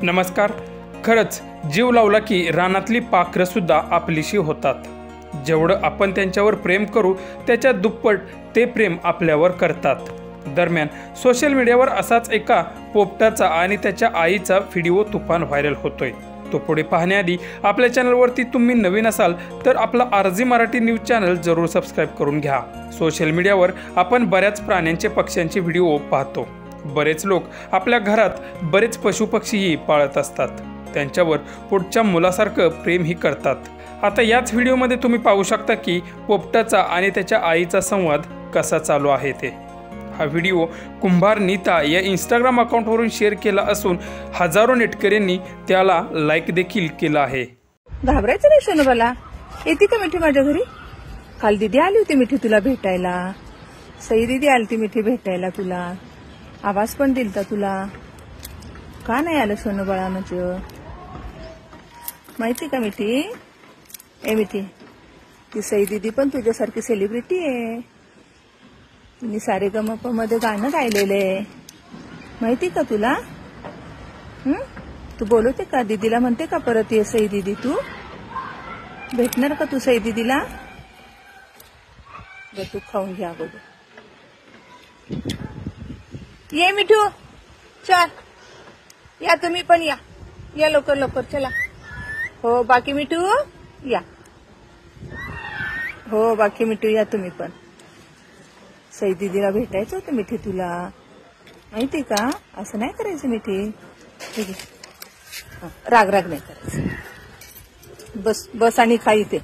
नमस्कार. खरंच जीव लावला की रानातली पाखरं सुद्धा आपलीशी होतात. जेवढं आपण त्यांच्यावर प्रेम करू त्याच्या दुप्पट ते प्रेम आपल्यावर करतात. दरम्यान सोशल मीडियावर असाच एका पोपटाचा आणि त्याच्या आईचा व्हिडिओ तुफान व्हायरल होतोय. तो पुढे पाहण्याआधी आपल्या चॅनलवरती तुम्ही नवीन असाल तर आपला आरजी मराठी न्यूज चॅनल जरूर सबस्क्राईब करून घ्या. सोशल मीडियावर आपण बऱ्याच प्राण्यांचे पक्ष्यांचे व्हिडिओ पाहतो. बरेच लोक आपल्या घरात बरेच पशुपक्षीही पाळत असतात. त्यांच्यावर पुढच्या मुलासारखं प्रेमही करतात. आता याच व्हिडिओमध्ये तुम्ही पाहू शकता की पोपटाचा आणि त्याच्या आईचा संवाद कसा चालू आहे ते. हा व्हिडिओ कुंभार नीता या इंस्टाग्राम अकाउंटवरून शेअर केला असून हजारो नेटकऱ्यांनी त्याला लाईक देखील केला आहे. घाबरायचं नाही सोनूबाला. येते का मिठी माझ्या घरी? काल दीदी आली होती मिठी तुला भेटायला. सई दीदी आली होती मिठी भेटायला तुला. आवाज पण दिलता तुला. का नाही आलं सोनूबाळा माझं? माहिती का मिठी? ए मिठी, ती सई दीदी पण तुझ्यासारखी सेलिब्रिटी आहे. तिने सारेगमप मध्ये गाणं गायलेलंय. माहिती का तुला? तू बोलवते का दीदीला? म्हणते का परत ये सई दीदी? तू भेटणार का तू सई दीदीला? तू खाऊन घ्या अगोदर. ये मिठू, चल या, तुम्ही पण या. या लवकर लवकर चला. हो बाकी मिठू या. हो बाकी मिठू या तुम्ही पण. सई दीदीला भेटायचं होतं मिठी तुला. माहिती का? असं नाही करायचं मिठी. ठीक आहे, राग राग नाही करायचं. बस बस आणि खा इथे.